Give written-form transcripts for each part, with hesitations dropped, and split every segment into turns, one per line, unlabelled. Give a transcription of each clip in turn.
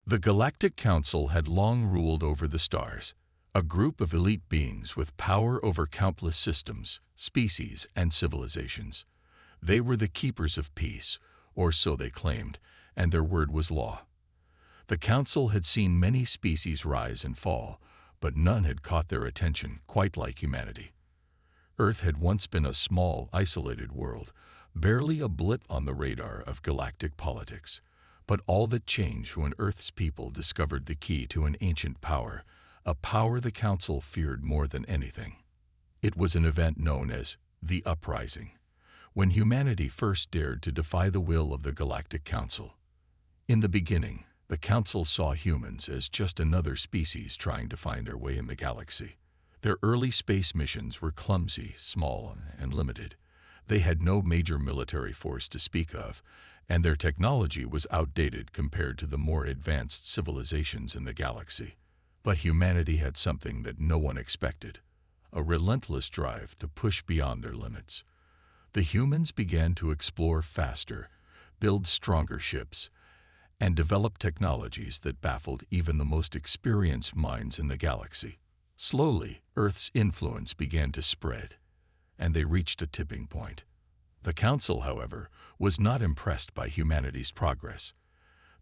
The Galactic Council had long ruled over the stars, a group of elite beings with power over countless systems, species, and civilizations. They were the keepers of peace, or so they claimed, and their word was law. The Council had seen many species rise and fall, but none had caught their attention quite like humanity. Earth had once been a small, isolated world, barely a blip on the radar of galactic politics. But all that changed when Earth's people discovered the key to an ancient power, a power the Council feared more than anything. It was an event known as the Uprising, when humanity first dared to defy the will of the Galactic Council. In the beginning, the Council saw humans as just another species trying to find their way in the galaxy. Their early space missions were clumsy, small, and limited. They had no major military force to speak of, and their technology was outdated compared to the more advanced civilizations in the galaxy. But humanity had something that no one expected, a relentless drive to push beyond their limits. The humans began to explore faster, build stronger ships, and develop technologies that baffled even the most experienced minds in the galaxy. Slowly, Earth's influence began to spread, and they reached a tipping point. The Council, however, was not impressed by humanity's progress.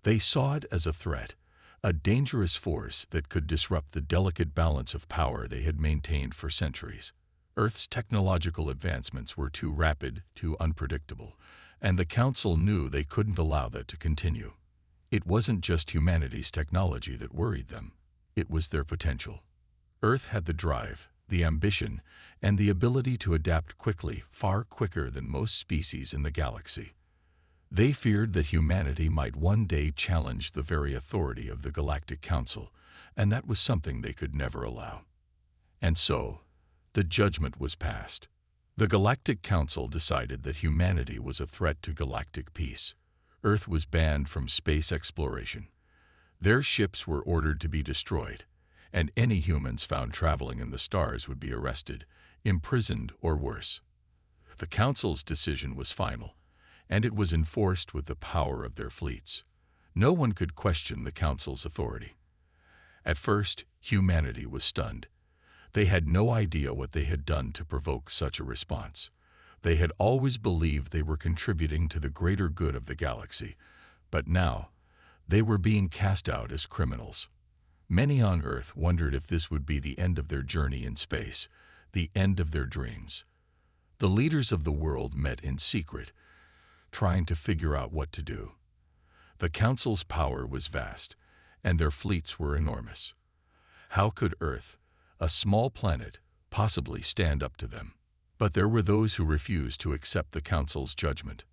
They saw it as a threat, a dangerous force that could disrupt the delicate balance of power they had maintained for centuries. Earth's technological advancements were too rapid, too unpredictable, and the Council knew they couldn't allow that to continue. It wasn't just humanity's technology that worried them. It was their potential. Earth had the drive, the ambition, and the ability to adapt quickly, far quicker than most species in the galaxy. They feared that humanity might one day challenge the very authority of the Galactic Council, and that was something they could never allow. And so, the judgment was passed. The Galactic Council decided that humanity was a threat to galactic peace. Earth was banned from space exploration. Their ships were ordered to be destroyed, and any humans found traveling in the stars would be arrested, imprisoned, or worse. The Council's decision was final, and it was enforced with the power of their fleets. No one could question the Council's authority. At first, humanity was stunned. They had no idea what they had done to provoke such a response. They had always believed they were contributing to the greater good of the galaxy, but now, they were being cast out as criminals. Many on Earth wondered if this would be the end of their journey in space, the end of their dreams. The leaders of the world met in secret, trying to figure out what to do. The Council's power was vast, and their fleets were enormous. How could Earth, a small planet, possibly stand up to them? But there were those who refused to accept the Council's judgment.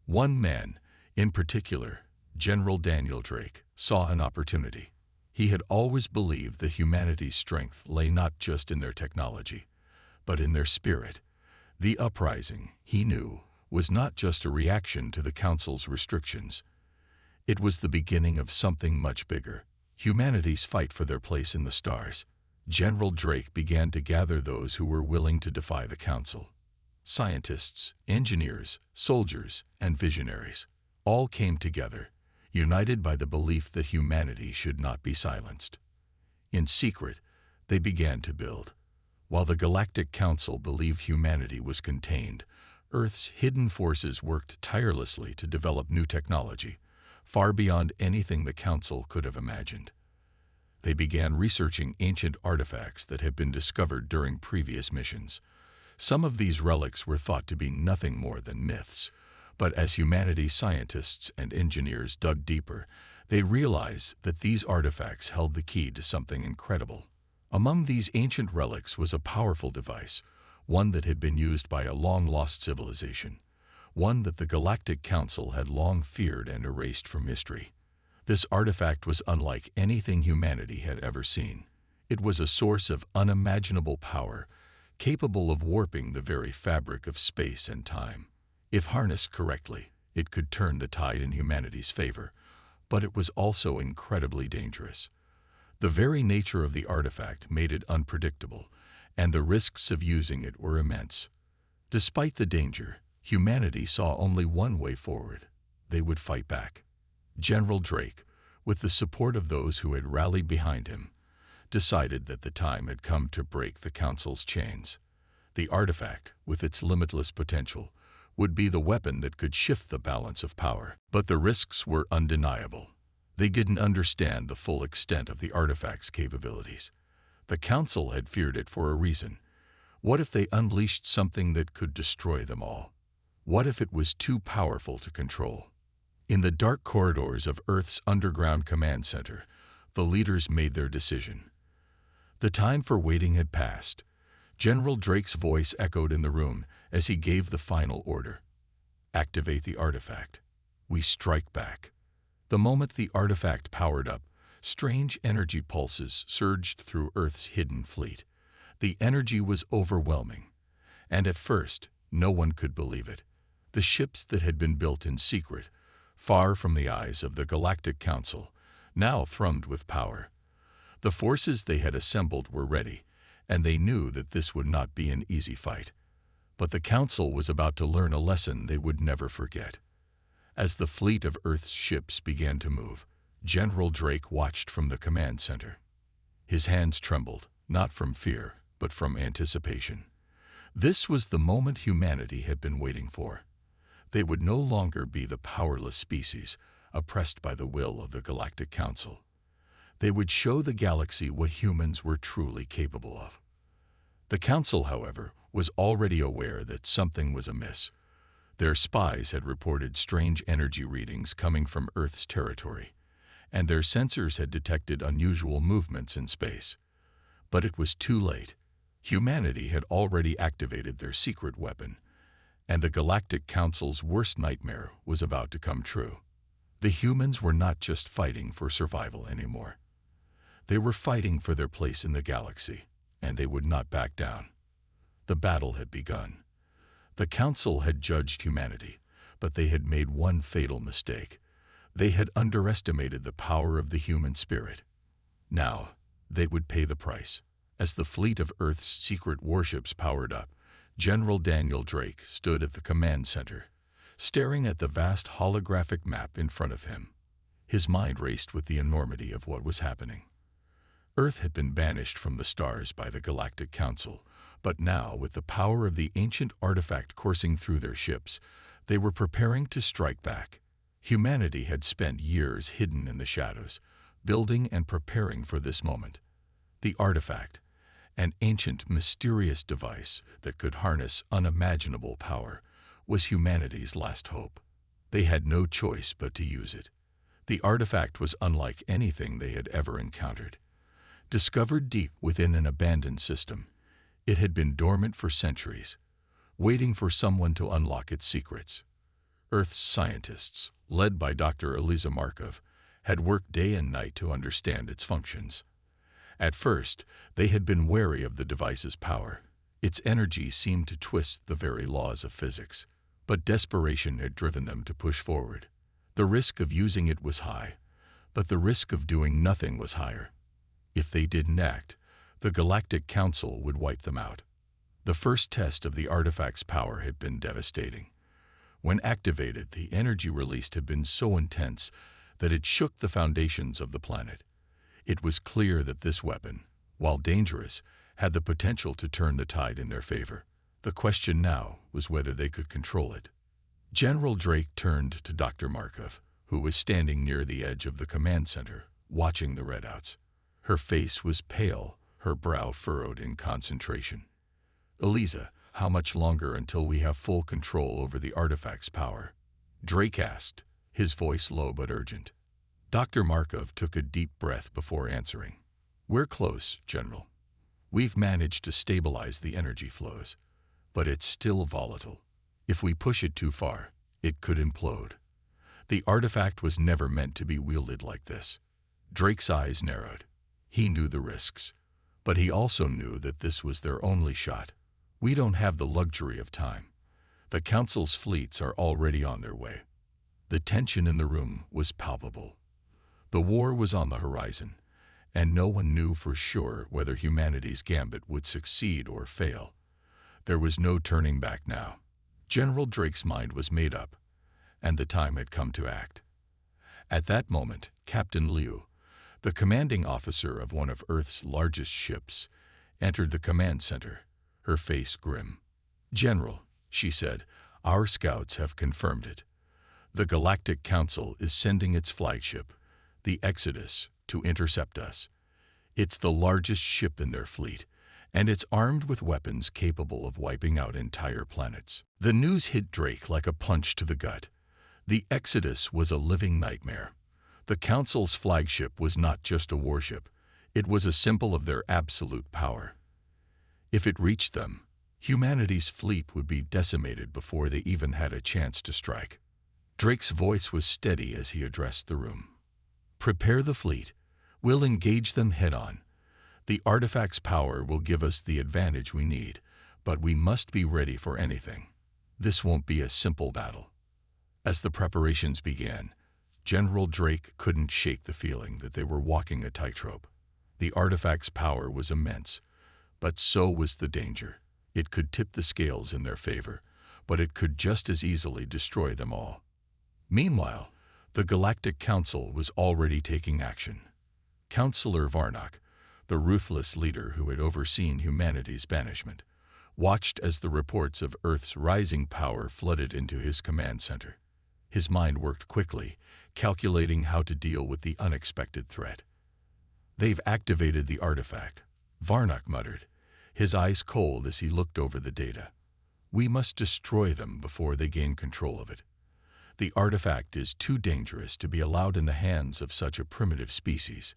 One man, in particular, General Daniel Drake, saw an opportunity. He had always believed that humanity's strength lay not just in their technology, but in their spirit. The uprising, he knew, was not just a reaction to the Council's restrictions. It was the beginning of something much bigger, humanity's fight for their place in the stars. General Drake began to gather those who were willing to defy the Council. Scientists, engineers, soldiers, and visionaries all came together, united by the belief that humanity should not be silenced. In secret, they began to build. While the Galactic Council believed humanity was contained, Earth's hidden forces worked tirelessly to develop new technology, far beyond anything the Council could have imagined. They began researching ancient artifacts that had been discovered during previous missions. Some of these relics were thought to be nothing more than myths, but as humanity's scientists and engineers dug deeper, they realized that these artifacts held the key to something incredible. Among these ancient relics was a powerful device, one that had been used by a long-lost civilization, one that the Galactic Council had long feared and erased from history. This artifact was unlike anything humanity had ever seen. It was a source of unimaginable power, capable of warping the very fabric of space and time. If harnessed correctly, it could turn the tide in humanity's favor, but it was also incredibly dangerous. The very nature of the artifact made it unpredictable, and the risks of using it were immense. Despite the danger, humanity saw only one way forward. They would fight back. General Drake, with the support of those who had rallied behind him, decided that the time had come to break the Council's chains. The artifact, with its limitless potential, would be the weapon that could shift the balance of power. But the risks were undeniable. They didn't understand the full extent of the artifact's capabilities. The Council had feared it for a reason. What if they unleashed something that could destroy them all? What if it was too powerful to control? In the dark corridors of Earth's underground command center, the leaders made their decision. The time for waiting had passed. General Drake's voice echoed in the room as he gave the final order. Activate the artifact. We strike back. The moment the artifact powered up, strange energy pulses surged through Earth's hidden fleet. The energy was overwhelming, and at first, no one could believe it. The ships that had been built in secret, far from the eyes of the Galactic Council, now thrummed with power. The forces they had assembled were ready, and they knew that this would not be an easy fight. But the Council was about to learn a lesson they would never forget. As the fleet of Earth's ships began to move, General Drake watched from the command center. His hands trembled, not from fear, but from anticipation. This was the moment humanity had been waiting for. They would no longer be the powerless species, oppressed by the will of the Galactic Council. They would show the galaxy what humans were truly capable of. The Council, however, was already aware that something was amiss. Their spies had reported strange energy readings coming from Earth's territory, and their sensors had detected unusual movements in space. But it was too late. Humanity had already activated their secret weapon, and the Galactic Council's worst nightmare was about to come true. The humans were not just fighting for survival anymore. They were fighting for their place in the galaxy, and they would not back down. The battle had begun. The Council had judged humanity, but they had made one fatal mistake. They had underestimated the power of the human spirit. Now, they would pay the price. As the fleet of Earth's secret warships powered up, General Daniel Drake stood at the command center, staring at the vast holographic map in front of him. His mind raced with the enormity of what was happening. Earth had been banished from the stars by the Galactic Council, but now, with the power of the ancient artifact coursing through their ships, they were preparing to strike back. Humanity had spent years hidden in the shadows, building and preparing for this moment. The artifact, an ancient, mysterious device that could harness unimaginable power, was humanity's last hope. They had no choice but to use it. The artifact was unlike anything they had ever encountered. Discovered deep within an abandoned system, it had been dormant for centuries, waiting for someone to unlock its secrets. Earth's scientists, led by Dr. Eliza Markov, had worked day and night to understand its functions. At first, they had been wary of the device's power. Its energy seemed to twist the very laws of physics, but desperation had driven them to push forward. The risk of using it was high, but the risk of doing nothing was higher. If they didn't act, the Galactic Council would wipe them out. The first test of the artifact's power had been devastating. When activated, the energy released had been so intense that it shook the foundations of the planet. It was clear that this weapon, while dangerous, had the potential to turn the tide in their favor. The question now was whether they could control it. General Drake turned to Dr. Markov, who was standing near the edge of the command center, watching the readouts. Her face was pale, her brow furrowed in concentration. "Eliza, how much longer until we have full control over the artifact's power?" Drake asked, his voice low but urgent. Dr. Markov took a deep breath before answering. "We're close, General. We've managed to stabilize the energy flows, but it's still volatile. If we push it too far, it could implode. The artifact was never meant to be wielded like this." Drake's eyes narrowed. He knew the risks, but he also knew that this was their only shot. "We don't have the luxury of time. The Council's fleets are already on their way." The tension in the room was palpable. The war was on the horizon, and no one knew for sure whether humanity's gambit would succeed or fail. There was no turning back now. General Drake's mind was made up, and the time had come to act. At that moment, Captain Liu, the commanding officer of one of Earth's largest ships, entered the command center, her face grim. "General," she said, "our scouts have confirmed it. The Galactic Council is sending its flagship, the Exodus, to intercept us. It's the largest ship in their fleet, and it's armed with weapons capable of wiping out entire planets." The news hit Drake like a punch to the gut. The Exodus was a living nightmare. The Council's flagship was not just a warship, it was a symbol of their absolute power. If it reached them, humanity's fleet would be decimated before they even had a chance to strike. Drake's voice was steady as he addressed the room. "Prepare the fleet. We'll engage them head-on. The artifact's power will give us the advantage we need, but we must be ready for anything. This won't be a simple battle." As the preparations began, General Drake couldn't shake the feeling that they were walking a tightrope. The artifact's power was immense, but so was the danger. It could tip the scales in their favor, but it could just as easily destroy them all. Meanwhile, the Galactic Council was already taking action. Counselor Varnock, the ruthless leader who had overseen humanity's banishment, watched as the reports of Earth's rising power flooded into his command center. His mind worked quickly, calculating how to deal with the unexpected threat. "They've activated the artifact," Varnock muttered, his eyes cold as he looked over the data. "We must destroy them before they gain control of it. The artifact is too dangerous to be allowed in the hands of such a primitive species.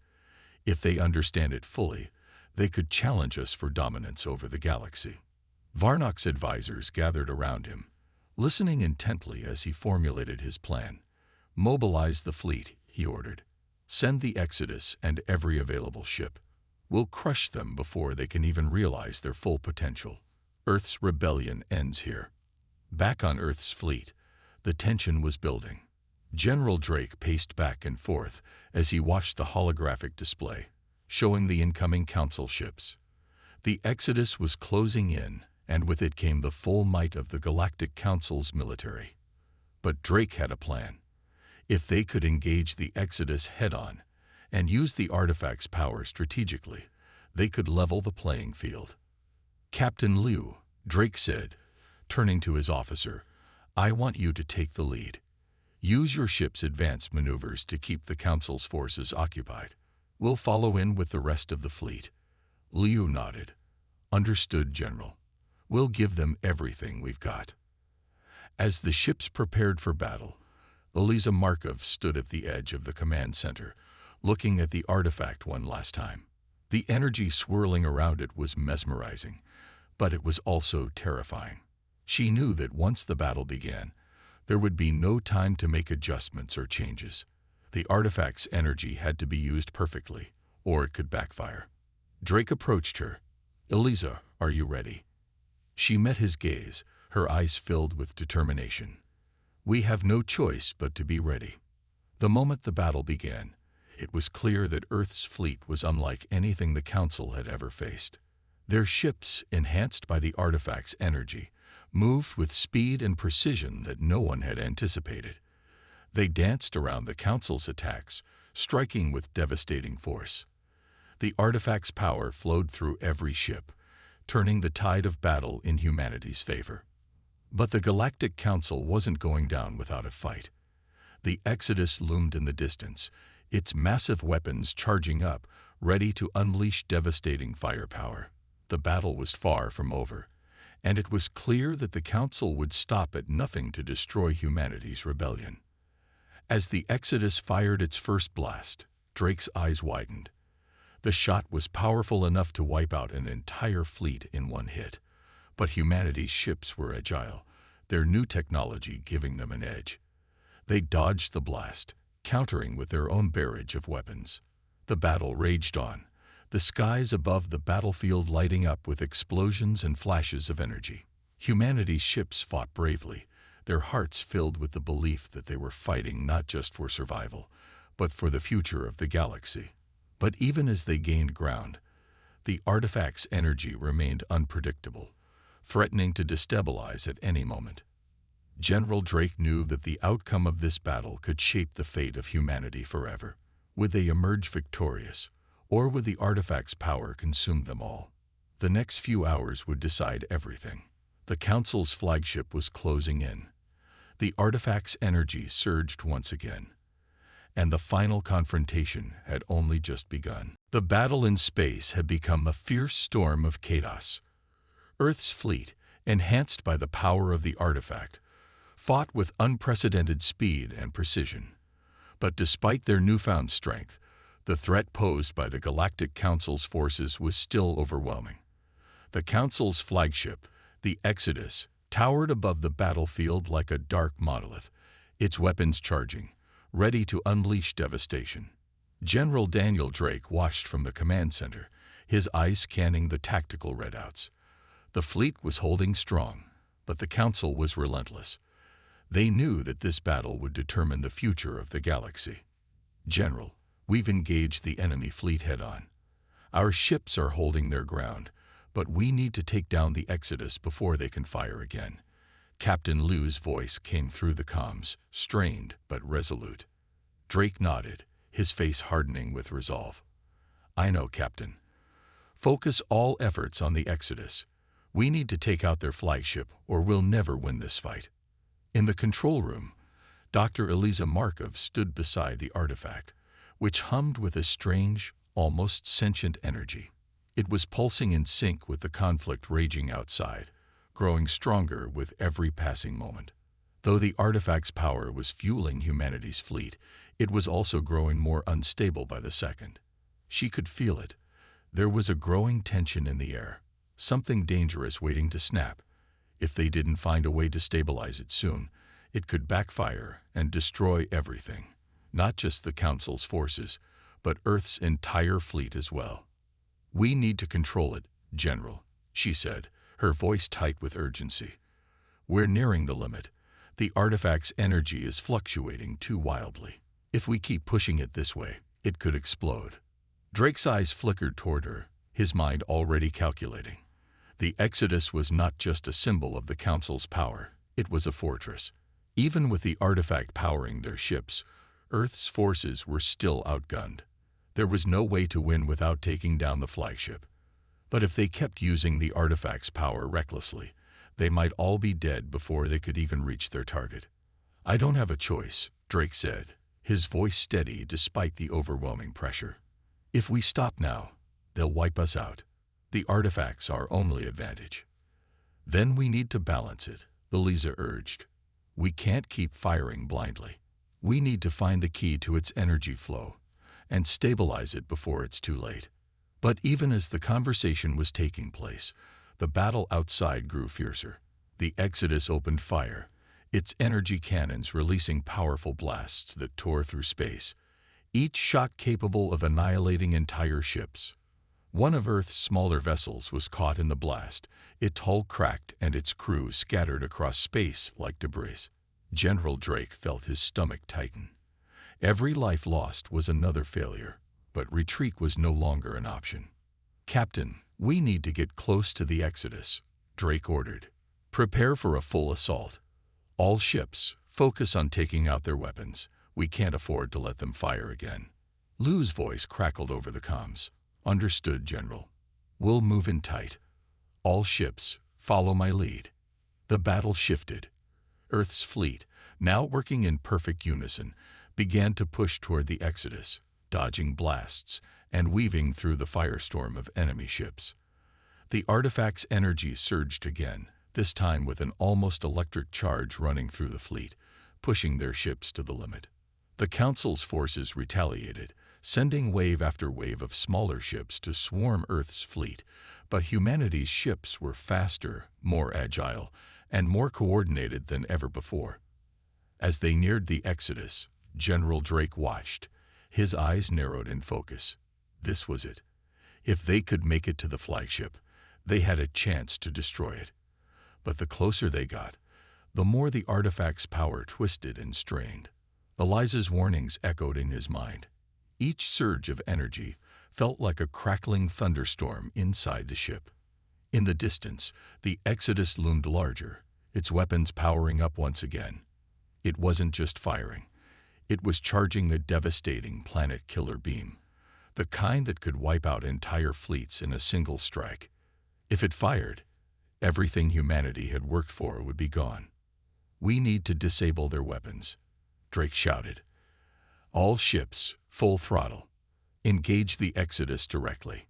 If they understand it fully, they could challenge us for dominance over the galaxy." Varnock's advisors gathered around him, listening intently as he formulated his plan. "Mobilize the fleet," he ordered. "Send the Exodus and every available ship. We'll crush them before they can even realize their full potential. Earth's rebellion ends here." Back on Earth's fleet, the tension was building. General Drake paced back and forth as he watched the holographic display, showing the incoming Council ships. The Exodus was closing in, and with it came the full might of the Galactic Council's military. But Drake had a plan. If they could engage the Exodus head-on and use the artifact's power strategically, they could level the playing field. "Captain Liu," Drake said, turning to his officer, "I want you to take the lead. Use your ship's advanced maneuvers to keep the Council's forces occupied. We'll follow in with the rest of the fleet." Liu nodded. "Understood, General. We'll give them everything we've got." As the ships prepared for battle, Eliza Markov stood at the edge of the command center, looking at the artifact one last time. The energy swirling around it was mesmerizing, but it was also terrifying. She knew that once the battle began, there would be no time to make adjustments or changes. The artifact's energy had to be used perfectly, or it could backfire. Drake approached her. "Eliza, are you ready?" She met his gaze, her eyes filled with determination. "We have no choice but to be ready." The moment the battle began, it was clear that Earth's fleet was unlike anything the Council had ever faced. Their ships, enhanced by the artifact's energy, moved with speed and precision that no one had anticipated. They danced around the Council's attacks, striking with devastating force. The artifact's power flowed through every ship, turning the tide of battle in humanity's favor. But the Galactic Council wasn't going down without a fight. The Exodus loomed in the distance, its massive weapons charging up, ready to unleash devastating firepower. The battle was far from over, and it was clear that the Council would stop at nothing to destroy humanity's rebellion. As the Exodus fired its first blast, Drake's eyes widened. The shot was powerful enough to wipe out an entire fleet in one hit, but humanity's ships were agile, their new technology giving them an edge. They dodged the blast, countering with their own barrage of weapons. The battle raged on, the skies above the battlefield lighting up with explosions and flashes of energy. Humanity's ships fought bravely, their hearts filled with the belief that they were fighting not just for survival, but for the future of the galaxy. But even as they gained ground, the artifact's energy remained unpredictable, threatening to destabilize at any moment. General Drake knew that the outcome of this battle could shape the fate of humanity forever. Would they emerge victorious, or would the artifact's power consume them all? The next few hours would decide everything. The Council's flagship was closing in. The artifact's energy surged once again, and the final confrontation had only just begun. The battle in space had become a fierce storm of chaos. Earth's fleet, enhanced by the power of the artifact, fought with unprecedented speed and precision. But despite their newfound strength, the threat posed by the Galactic Council's forces was still overwhelming. The Council's flagship, the Exodus, towered above the battlefield like a dark monolith, its weapons charging, ready to unleash devastation. General Daniel Drake watched from the command center, his eyes scanning the tactical readouts. The fleet was holding strong, but the Council was relentless. They knew that this battle would determine the future of the galaxy. "General, we've engaged the enemy fleet head-on. Our ships are holding their ground, but we need to take down the Exodus before they can fire again." Captain Liu's voice came through the comms, strained but resolute. Drake nodded, his face hardening with resolve. "I know, Captain. Focus all efforts on the Exodus. We need to take out their flagship, or we'll never win this fight." In the control room, Dr. Eliza Markov stood beside the artifact, which hummed with a strange, almost sentient energy. It was pulsing in sync with the conflict raging outside, growing stronger with every passing moment. Though the artifact's power was fueling humanity's fleet, it was also growing more unstable by the second. She could feel it. There was a growing tension in the air, something dangerous waiting to snap. If they didn't find a way to stabilize it soon, it could backfire and destroy everything, not just the Council's forces, but Earth's entire fleet as well. "We need to control it, General," she said, her voice tight with urgency. "We're nearing the limit. The artifact's energy is fluctuating too wildly. If we keep pushing it this way, it could explode." Drake's eyes flickered toward her, his mind already calculating. The Exodus was not just a symbol of the Council's power, it was a fortress. Even with the artifact powering their ships, Earth's forces were still outgunned. There was no way to win without taking down the flagship. But if they kept using the artifact's power recklessly, they might all be dead before they could even reach their target. "I don't have a choice," Drake said, his voice steady despite the overwhelming pressure. "If we stop now, they'll wipe us out. The artifact's our only advantage." "Then we need to balance it," Eliza urged. "We can't keep firing blindly. We need to find the key to its energy flow and stabilize it before it's too late." But even as the conversation was taking place, the battle outside grew fiercer. The Exodus opened fire, its energy cannons releasing powerful blasts that tore through space, each shot capable of annihilating entire ships. One of Earth's smaller vessels was caught in the blast, its hull cracked and its crew scattered across space like debris. General Drake felt his stomach tighten. Every life lost was another failure, but retreat was no longer an option. "Captain, we need to get close to the Exodus," Drake ordered. "Prepare for a full assault. All ships, focus on taking out their weapons. We can't afford to let them fire again." Liu's voice crackled over the comms. "Understood, General. We'll move in tight. All ships, follow my lead." The battle shifted. Earth's fleet, now working in perfect unison, began to push toward the Exodus, dodging blasts and weaving through the firestorm of enemy ships. The artifact's energy surged again, this time with an almost electric charge running through the fleet, pushing their ships to the limit. The Council's forces retaliated, sending wave after wave of smaller ships to swarm Earth's fleet, but humanity's ships were faster, more agile, and more coordinated than ever before. As they neared the Exodus, General Drake watched, his eyes narrowed in focus. This was it. If they could make it to the flagship, they had a chance to destroy it. But the closer they got, the more the artifact's power twisted and strained. Eliza's warnings echoed in his mind. Each surge of energy felt like a crackling thunderstorm inside the ship. In the distance, the Exodus loomed larger, its weapons powering up once again. It wasn't just firing. It was charging a devastating planet-killer beam, the kind that could wipe out entire fleets in a single strike. If it fired, everything humanity had worked for would be gone. "We need to disable their weapons," Drake shouted. "All ships, full throttle. Engage the Exodus directly."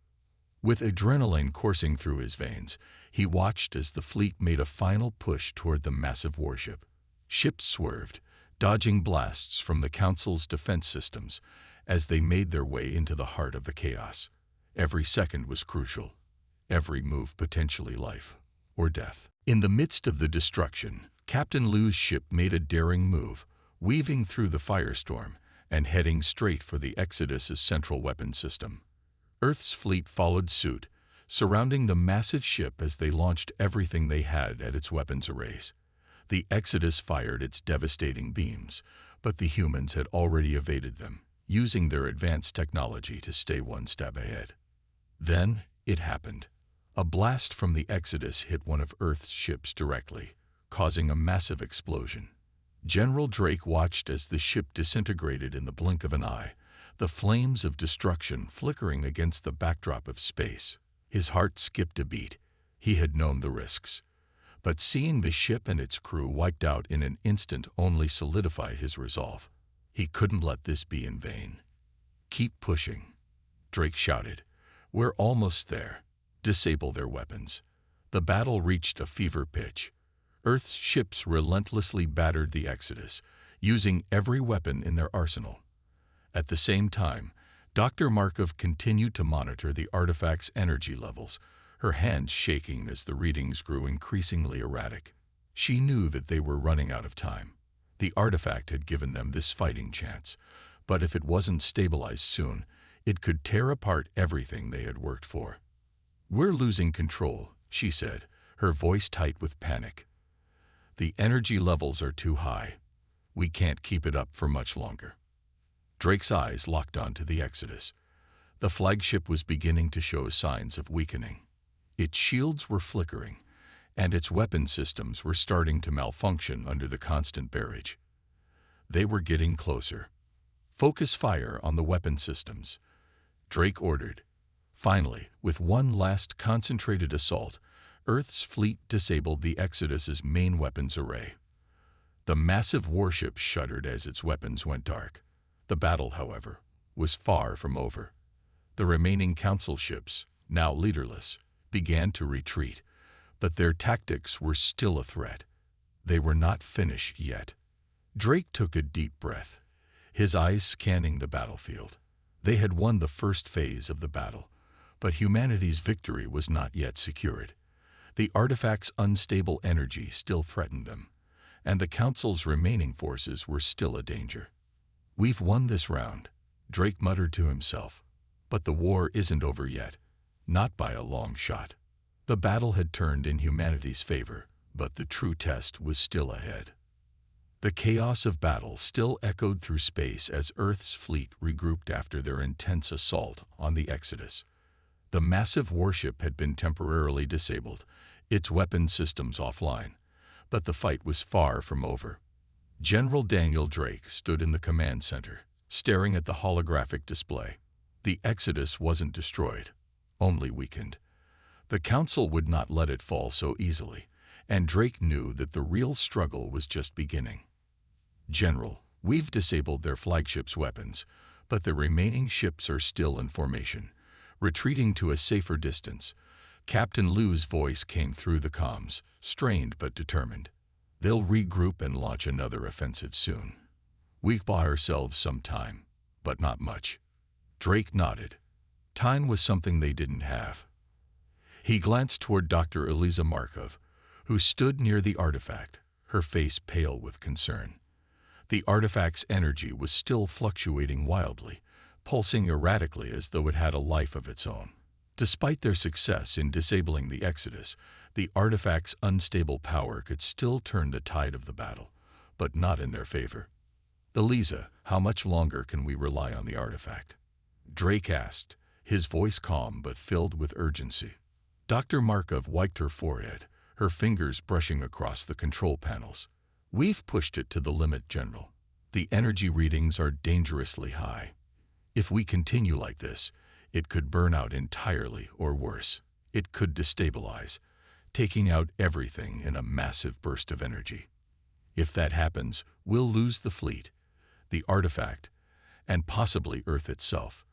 With adrenaline coursing through his veins, he watched as the fleet made a final push toward the massive warship. Ships swerved, dodging blasts from the Council's defense systems as they made their way into the heart of the chaos. Every second was crucial, every move potentially life or death. In the midst of the destruction, Captain Liu's ship made a daring move, weaving through the firestorm and heading straight for the Exodus's central weapon system. Earth's fleet followed suit, surrounding the massive ship as they launched everything they had at its weapons arrays. The Exodus fired its devastating beams, but the humans had already evaded them, using their advanced technology to stay one step ahead. Then it happened. A blast from the Exodus hit one of Earth's ships directly, causing a massive explosion. General Drake watched as the ship disintegrated in the blink of an eye, the flames of destruction flickering against the backdrop of space. His heart skipped a beat. He had known the risks. But seeing the ship and its crew wiped out in an instant only solidified his resolve. He couldn't let this be in vain. "Keep pushing," Drake shouted. "We're almost there. Disable their weapons." The battle reached a fever pitch. Earth's ships relentlessly battered the Exodus, using every weapon in their arsenal. At the same time, Dr. Markov continued to monitor the artifact's energy levels, her hands shaking as the readings grew increasingly erratic. She knew that they were running out of time. The artifact had given them this fighting chance, but if it wasn't stabilized soon, it could tear apart everything they had worked for. "We're losing control," she said, her voice tight with panic. "The energy levels are too high. We can't keep it up for much longer." Drake's eyes locked onto the Exodus. The flagship was beginning to show signs of weakening. Its shields were flickering, and its weapon systems were starting to malfunction under the constant barrage. They were getting closer. "Focus fire on the weapon systems," Drake ordered. Finally, with one last concentrated assault, Earth's fleet disabled the Exodus's main weapons array. The massive warship shuddered as its weapons went dark. The battle, however, was far from over. The remaining Council ships, now leaderless, began to retreat, but their tactics were still a threat. They were not finished yet. Drake took a deep breath, his eyes scanning the battlefield. They had won the first phase of the battle, but humanity's victory was not yet secured. The artifact's unstable energy still threatened them, and the Council's remaining forces were still a danger. "We've won this round," Drake muttered to himself. "But the war isn't over yet, not by a long shot." The battle had turned in humanity's favor, but the true test was still ahead. The chaos of battle still echoed through space as Earth's fleet regrouped after their intense assault on the Exodus. The massive warship had been temporarily disabled, its weapon systems offline, but the fight was far from over. General Daniel Drake stood in the command center, staring at the holographic display. The Exodus wasn't destroyed, only weakened. The Council would not let it fall so easily, and Drake knew that the real struggle was just beginning. "General, we've disabled their flagship's weapons, but the remaining ships are still in formation, retreating to a safer distance." Captain Liu's voice came through the comms, strained but determined. "They'll regroup and launch another offensive soon. We've bought ourselves some time, but not much." Drake nodded. Time was something they didn't have. He glanced toward Dr. Eliza Markov, who stood near the artifact, her face pale with concern. The artifact's energy was still fluctuating wildly, pulsing erratically as though it had a life of its own. Despite their success in disabling the Exodus, the artifact's unstable power could still turn the tide of the battle, but not in their favor. "Eliza, how much longer can we rely on the artifact?" Drake asked, his voice calm but filled with urgency. Dr. Markov wiped her forehead, her fingers brushing across the control panels. "We've pushed it to the limit, General. The energy readings are dangerously high. If we continue like this, it could burn out entirely, or worse, it could destabilize, taking out everything in a massive burst of energy. If that happens, we'll lose the fleet, the artifact, and possibly Earth itself.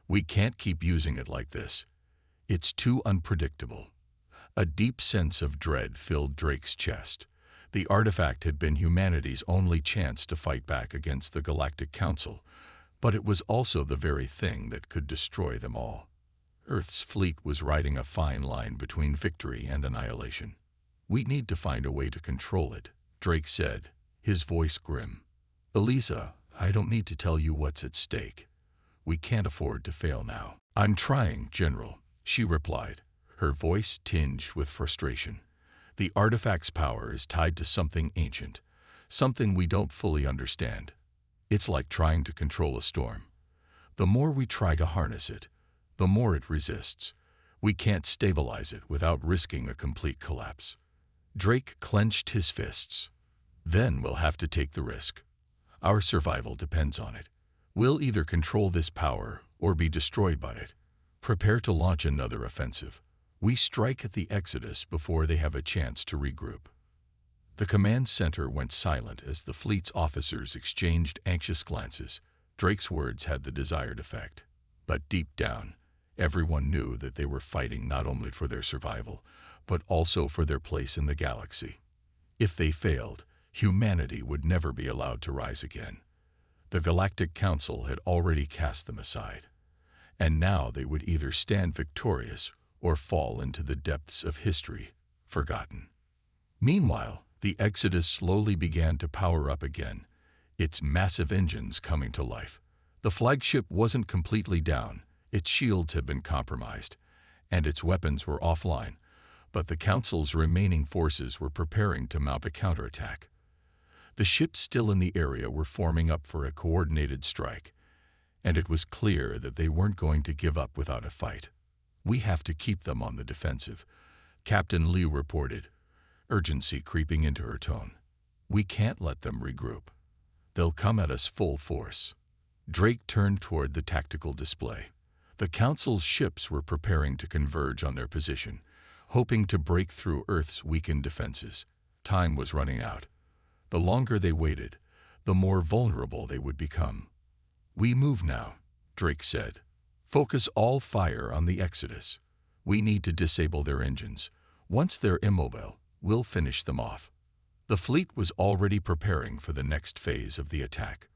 We can't keep using it like this. It's too unpredictable. A deep sense of dread filled Drake's chest. The artifact had been humanity's only chance to fight back against the Galactic Council, but it was also the very thing that could destroy them all. Earth's fleet was riding a fine line between victory and annihilation. "We need to find a way to control it," Drake said, his voice grim. "Elisa, I don't need to tell you what's at stake. We can't afford to fail now." "I'm trying, General," she replied, her voice tinged with frustration. "The artifact's power is tied to something ancient, something we don't fully understand. It's like trying to control a storm. The more we try to harness it, the more it resists. We can't stabilize it without risking a complete collapse." Drake clenched his fists. "Then we'll have to take the risk. Our survival depends on it. We'll either control this power or be destroyed by it. Prepare to launch another offensive. We strike at the Exodus before they have a chance to regroup." The command center went silent as the fleet's officers exchanged anxious glances. Drake's words had the desired effect. But deep down, everyone knew that they were fighting not only for their survival, but also for their place in the galaxy. If they failed, humanity would never be allowed to rise again. The Galactic Council had already cast them aside, and now they would either stand victorious or fall into the depths of history, forgotten. Meanwhile, the Exodus slowly began to power up again, its massive engines coming to life. The flagship wasn't completely down, its shields had been compromised, and its weapons were offline, but the Council's remaining forces were preparing to mount a counterattack. The ships still in the area were forming up for a coordinated strike, and it was clear that they weren't going to give up without a fight. "We have to keep them on the defensive," Captain Lee reported, urgency creeping into her tone. "We can't let them regroup. They'll come at us full force." Drake turned toward the tactical display. The Council's ships were preparing to converge on their position, hoping to break through Earth's weakened defenses. Time was running out. The longer they waited, the more vulnerable they would become. "We move now," Drake said. "Focus all fire on the Exodus. We need to disable their engines. Once they're immobile, we'll finish them off." The fleet was already preparing for the next phase of the attack.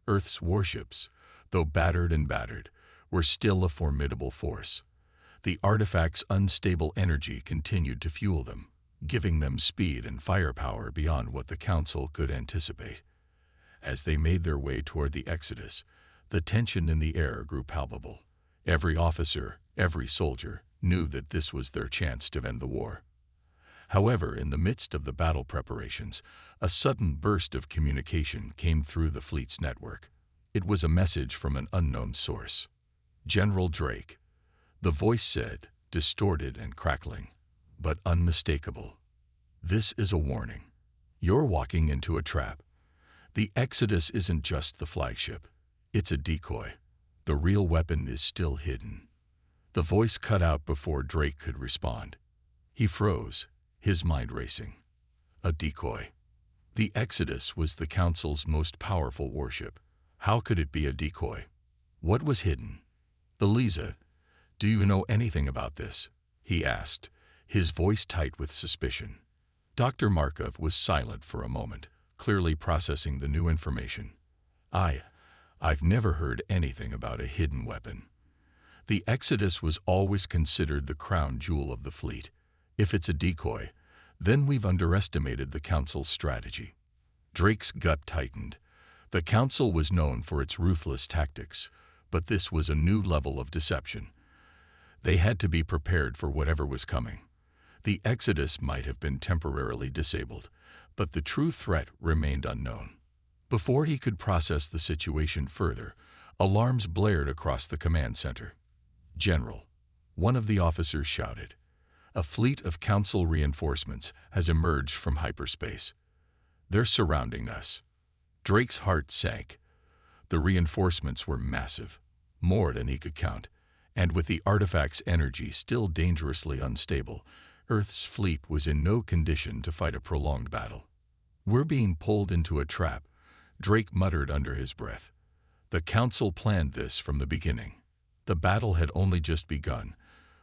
Earth's warships, though battered and battered, were still a formidable force. The artifact's unstable energy continued to fuel them, giving them speed and firepower beyond what the Council could anticipate. As they made their way toward the Exodus, the tension in the air grew palpable. Every officer, every soldier, knew that this was their chance to end the war. However, in the midst of the battle preparations, a sudden burst of communication came through the fleet's network. It was a message from an unknown source. "General Drake," the voice said, distorted and crackling, but unmistakable. "This is a warning. You're walking into a trap. The Exodus isn't just the flagship. It's a decoy. The real weapon is still hidden." The voice cut out before Drake could respond. He froze, his mind racing. A decoy. The Exodus was the Council's most powerful warship. How could it be a decoy? What was hidden? "Elisa, do you know anything about this?" he asked, his voice tight with suspicion. Dr. Markov was silent for a moment, clearly processing the new information. I've never heard anything about a hidden weapon. The Exodus was always considered the crown jewel of the fleet. If it's a decoy, then we've underestimated the Council's strategy." Drake's gut tightened. The Council was known for its ruthless tactics, but this was a new level of deception. They had to be prepared for whatever was coming. The Exodus might have been temporarily disabled, but the true threat remained unknown. Before he could process the situation further, alarms blared across the command center. "General," one of the officers shouted, "a fleet of Council reinforcements has emerged from hyperspace. They're surrounding us." Drake's heart sank. The reinforcements were massive, more than he could count, and with the artifact's energy still dangerously unstable, Earth's fleet was in no condition to fight a prolonged battle. "We're being pulled into a trap," Drake muttered under his breath. The Council planned this from the beginning. The battle had only just begun,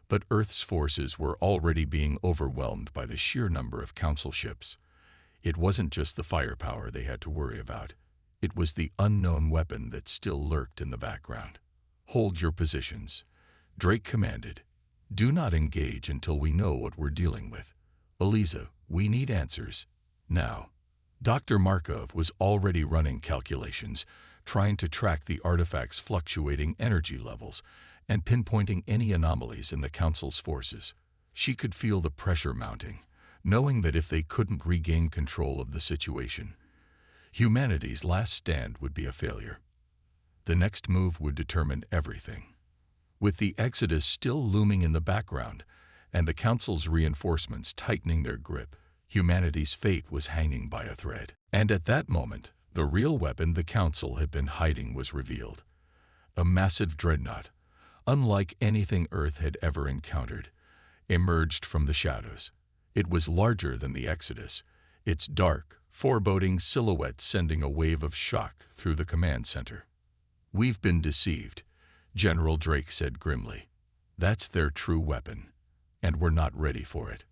but Earth's forces were already being overwhelmed by the sheer number of Council ships. It wasn't just the firepower they had to worry about. It was the unknown weapon that still lurked in the background. "Hold your positions," Drake commanded. "Do not engage until we know what we're dealing with. Eliza, we need answers. Now." Dr. Markov was already running calculations, trying to track the artifact's fluctuating energy levels and pinpointing any anomalies in the Council's forces. She could feel the pressure mounting, knowing that if they couldn't regain control of the situation, humanity's last stand would be a failure. The next move would determine everything. With the Exodus still looming in the background and the Council's reinforcements tightening their grip, humanity's fate was hanging by a thread. And at that moment, the real weapon the Council had been hiding was revealed. A massive dreadnought, unlike anything Earth had ever encountered, emerged from the shadows. It was larger than the Exodus, its dark, foreboding silhouette sending a wave of shock through the command center. "We've been deceived," General Drake said grimly. "That's their true weapon, and we're not ready for it."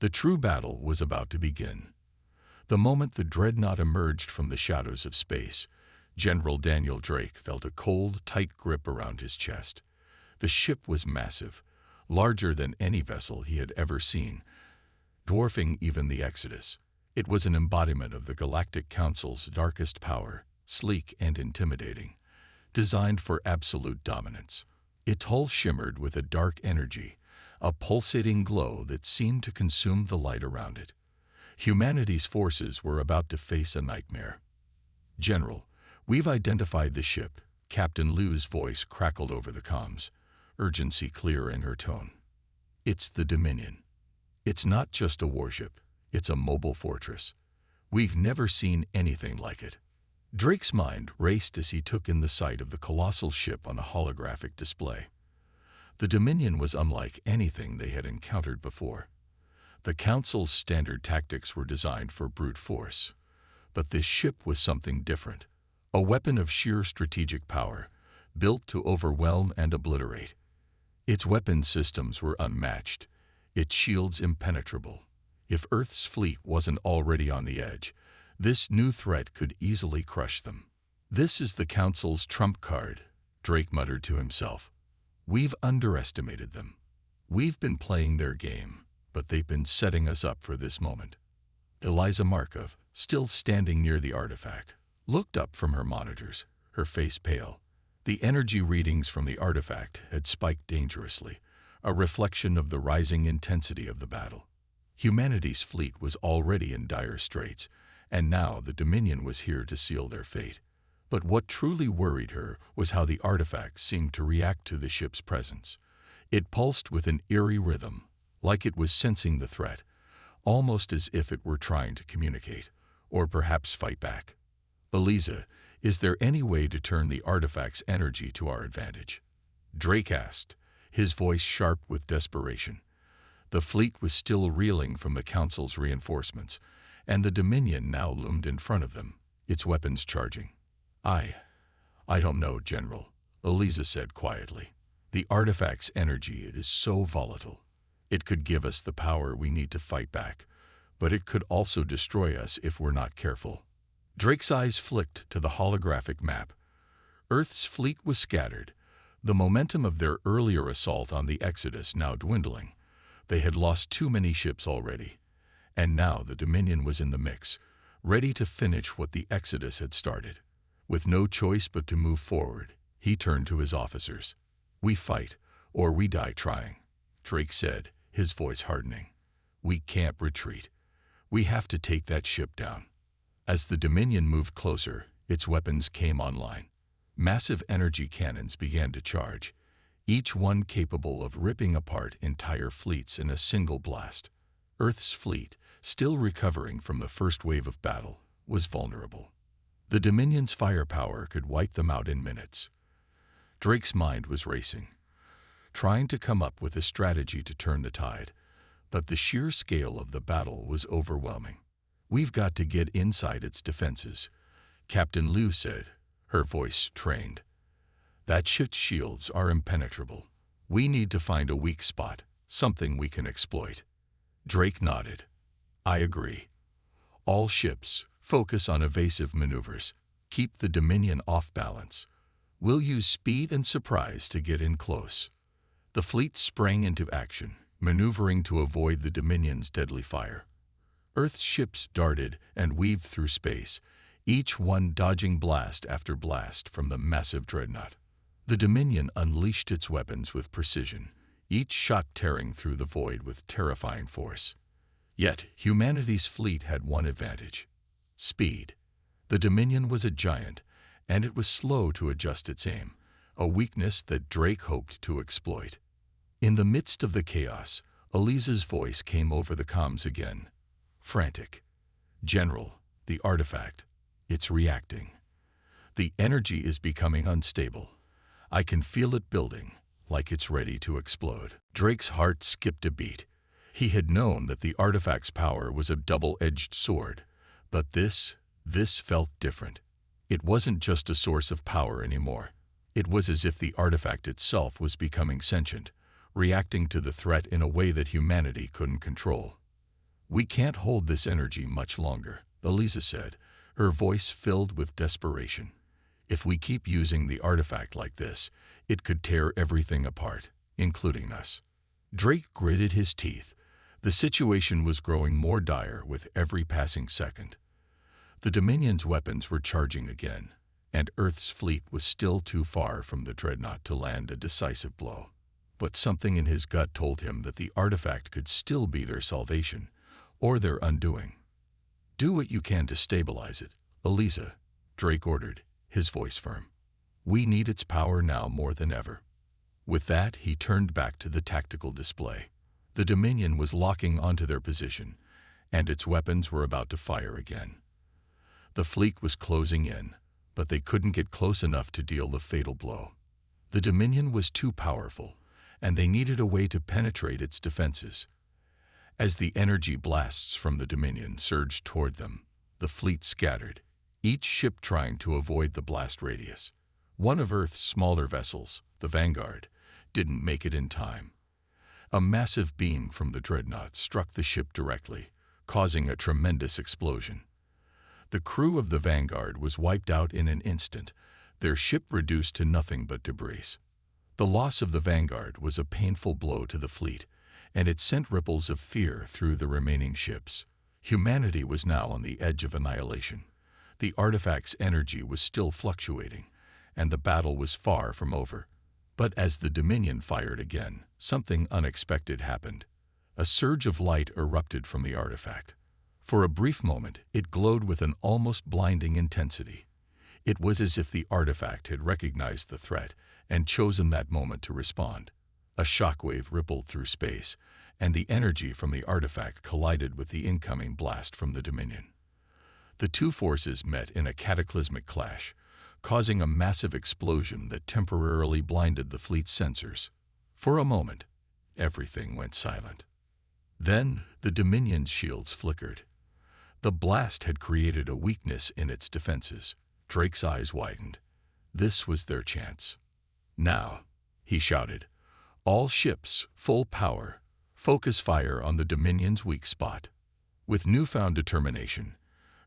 The true battle was about to begin. The moment the dreadnought emerged from the shadows of space, General Daniel Drake felt a cold, tight grip around his chest. The ship was massive, larger than any vessel he had ever seen, dwarfing even the Exodus. It was an embodiment of the Galactic Council's darkest power, sleek and intimidating, designed for absolute dominance. Its hull shimmered with a dark energy, a pulsating glow that seemed to consume the light around it. Humanity's forces were about to face a nightmare. "General, we've identified the ship," Captain Liu's voice crackled over the comms, urgency clear in her tone. "It's the Dominion. It's not just a warship, it's a mobile fortress. We've never seen anything like it." Drake's mind raced as he took in the sight of the colossal ship on the holographic display. The Dominion was unlike anything they had encountered before. The Council's standard tactics were designed for brute force, but this ship was something different, a weapon of sheer strategic power, built to overwhelm and obliterate. Its weapon systems were unmatched, its shields impenetrable. If Earth's fleet wasn't already on the edge, this new threat could easily crush them. "This is the Council's trump card," Drake muttered to himself. "We've underestimated them. We've been playing their game, but they've been setting us up for this moment." Eliza Markov, still standing near the artifact, looked up from her monitors, her face pale. The energy readings from the artifact had spiked dangerously, a reflection of the rising intensity of the battle. Humanity's fleet was already in dire straits, and now the Dominion was here to seal their fate. But what truly worried her was how the artifact seemed to react to the ship's presence. It pulsed with an eerie rhythm, like it was sensing the threat, almost as if it were trying to communicate, or perhaps fight back. "Eliza, is there any way to turn the artifact's energy to our advantage?" Drake asked, his voice sharp with desperation. The fleet was still reeling from the Council's reinforcements, and the Dominion now loomed in front of them, its weapons charging. I don't know, General," Eliza said quietly. "The artifact's energy is so volatile. It could give us the power we need to fight back, but it could also destroy us if we're not careful." Drake's eyes flicked to the holographic map. Earth's fleet was scattered, the momentum of their earlier assault on the Exodus now dwindling. They had lost too many ships already, and now the Dominion was in the mix, ready to finish what the Exodus had started. With no choice but to move forward, he turned to his officers. "We fight, or we die trying," Drake said, his voice hardening. "We can't retreat. We have to take that ship down." As the Dominion moved closer, its weapons came online. Massive energy cannons began to charge, each one capable of ripping apart entire fleets in a single blast. Earth's fleet, still recovering from the first wave of battle, was vulnerable. The Dominion's firepower could wipe them out in minutes. Drake's mind was racing, trying to come up with a strategy to turn the tide, but the sheer scale of the battle was overwhelming. "We've got to get inside its defenses," Captain Liu said, her voice trained. "That ship's shields are impenetrable. We need to find a weak spot, something we can exploit." Drake nodded. "I agree. All ships, focus on evasive maneuvers. Keep the Dominion off balance. We'll use speed and surprise to get in close." The fleet sprang into action, maneuvering to avoid the Dominion's deadly fire. Earth's ships darted and weaved through space, each one dodging blast after blast from the massive dreadnought. The Dominion unleashed its weapons with precision, each shot tearing through the void with terrifying force. Yet, humanity's fleet had one advantage: speed. The Dominion was a giant, and it was slow to adjust its aim, a weakness that Drake hoped to exploit. In the midst of the chaos, Eliza's voice came over the comms again, frantic. "General, the artifact, it's reacting. The energy is becoming unstable. I can feel it building, like it's ready to explode." Drake's heart skipped a beat. He had known that the artifact's power was a double-edged sword, but this felt different. It wasn't just a source of power anymore. It was as if the artifact itself was becoming sentient, reacting to the threat in a way that humanity couldn't control. "We can't hold this energy much longer," Eliza said, her voice filled with desperation. "If we keep using the artifact like this, it could tear everything apart, including us." Drake gritted his teeth. The situation was growing more dire with every passing second. The Dominion's weapons were charging again, and Earth's fleet was still too far from the dreadnought to land a decisive blow. But something in his gut told him that the artifact could still be their salvation, or their undoing. "Do what you can to stabilize it, Eliza," Drake ordered, his voice firm. "We need its power now more than ever." With that, he turned back to the tactical display. The Dominion was locking onto their position, and its weapons were about to fire again. The fleet was closing in, but they couldn't get close enough to deal the fatal blow. The Dominion was too powerful, and they needed a way to penetrate its defenses. As the energy blasts from the Dominion surged toward them, the fleet scattered, each ship trying to avoid the blast radius. One of Earth's smaller vessels, the Vanguard, didn't make it in time. A massive beam from the dreadnought struck the ship directly, causing a tremendous explosion. The crew of the Vanguard was wiped out in an instant, their ship reduced to nothing but debris. The loss of the Vanguard was a painful blow to the fleet, and it sent ripples of fear through the remaining ships. Humanity was now on the edge of annihilation. The artifact's energy was still fluctuating, and the battle was far from over. But as the Dominion fired again, something unexpected happened. A surge of light erupted from the artifact. For a brief moment, it glowed with an almost blinding intensity. It was as if the artifact had recognized the threat and chosen that moment to respond. A shockwave rippled through space, and the energy from the artifact collided with the incoming blast from the Dominion. The two forces met in a cataclysmic clash, causing a massive explosion that temporarily blinded the fleet's sensors. For a moment, everything went silent. Then, the Dominion's shields flickered. The blast had created a weakness in its defenses. Drake's eyes widened. This was their chance. "Now," he shouted, "all ships, full power, focus fire on the Dominion's weak spot." With newfound determination,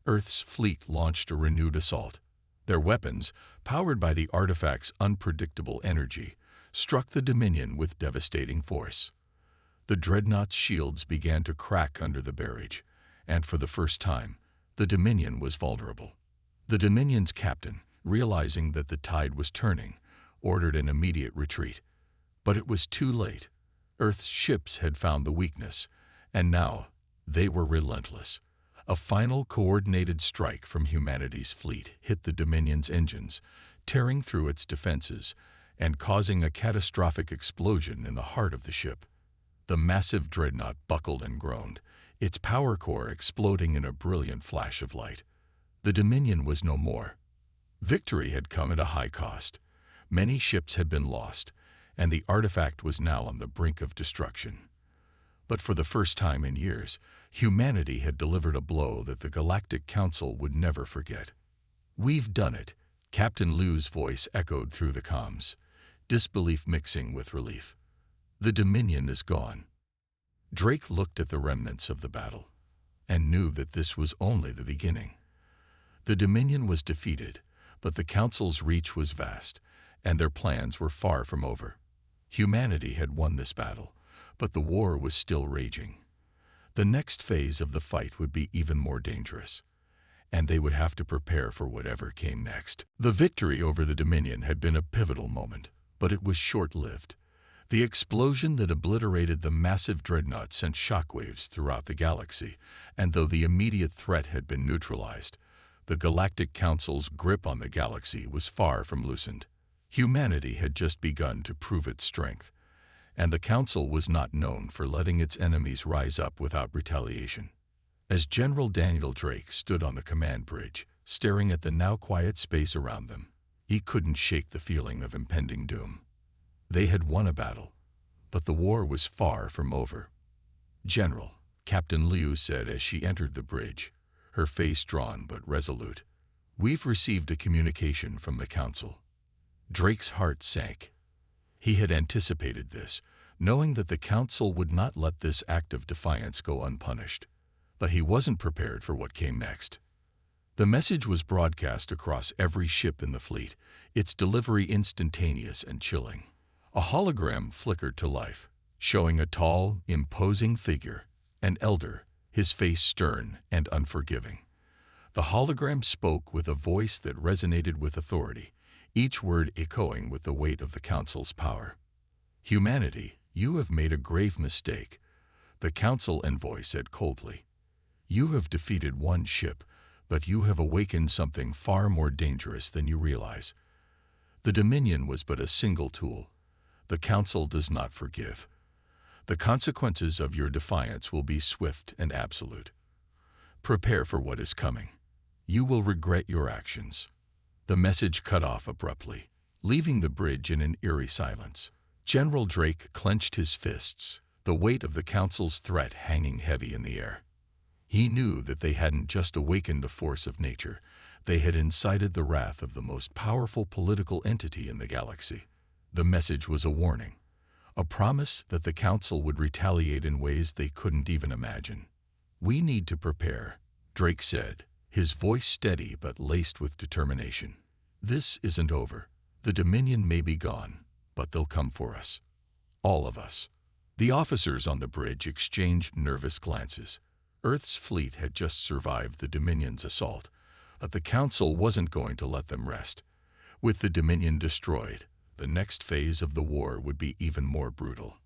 Earth's fleet launched a renewed assault. Their weapons, powered by the artifact's unpredictable energy, struck the Dominion with devastating force. The dreadnought's shields began to crack under the barrage, and for the first time, the Dominion was vulnerable. The Dominion's captain, realizing that the tide was turning, ordered an immediate retreat. But it was too late. Earth's ships had found the weakness, and now they were relentless. A final coordinated strike from humanity's fleet hit the Dominion's engines, tearing through its defenses and causing a catastrophic explosion in the heart of the ship. The massive dreadnought buckled and groaned, its power core exploding in a brilliant flash of light. The Dominion was no more. Victory had come at a high cost. Many ships had been lost, and the artifact was now on the brink of destruction. But for the first time in years, humanity had delivered a blow that the Galactic Council would never forget. "We've done it," Captain Liu's voice echoed through the comms, disbelief mixing with relief. "The Dominion is gone." Drake looked at the remnants of the battle and knew that this was only the beginning. The Dominion was defeated, but the Council's reach was vast, and their plans were far from over. Humanity had won this battle, but the war was still raging. The next phase of the fight would be even more dangerous, and they would have to prepare for whatever came next. The victory over the Dominion had been a pivotal moment, but it was short-lived. The explosion that obliterated the massive dreadnought sent shockwaves throughout the galaxy, and though the immediate threat had been neutralized, the Galactic Council's grip on the galaxy was far from loosened. Humanity had just begun to prove its strength, and the Council was not known for letting its enemies rise up without retaliation. As General Daniel Drake stood on the command bridge, staring at the now quiet space around them, he couldn't shake the feeling of impending doom. They had won a battle, but the war was far from over. "General," Captain Liu said as she entered the bridge, her face drawn but resolute, "we've received a communication from the Council." Drake's heart sank. He had anticipated this, knowing that the Council would not let this act of defiance go unpunished. But he wasn't prepared for what came next. The message was broadcast across every ship in the fleet, its delivery instantaneous and chilling. A hologram flickered to life, showing a tall, imposing figure, an elder, his face stern and unforgiving. The hologram spoke with a voice that resonated with authority, each word echoing with the weight of the Council's power. "Humanity, you have made a grave mistake," the Council envoy said coldly. "You have defeated one ship, but you have awakened something far more dangerous than you realize. The Dominion was but a single tool. The Council does not forgive. The consequences of your defiance will be swift and absolute. Prepare for what is coming. You will regret your actions." The message cut off abruptly, leaving the bridge in an eerie silence. General Drake clenched his fists, the weight of the Council's threat hanging heavy in the air. He knew that they hadn't just awakened a force of nature, they had incited the wrath of the most powerful political entity in the galaxy. The message was a warning, a promise that the Council would retaliate in ways they couldn't even imagine. "We need to prepare," Drake said, his voice steady but laced with determination. "This isn't over. The Dominion may be gone, but they'll come for us. All of us." The officers on the bridge exchanged nervous glances. Earth's fleet had just survived the Dominion's assault, but the Council wasn't going to let them rest. With the Dominion destroyed, the next phase of the war would be even more brutal.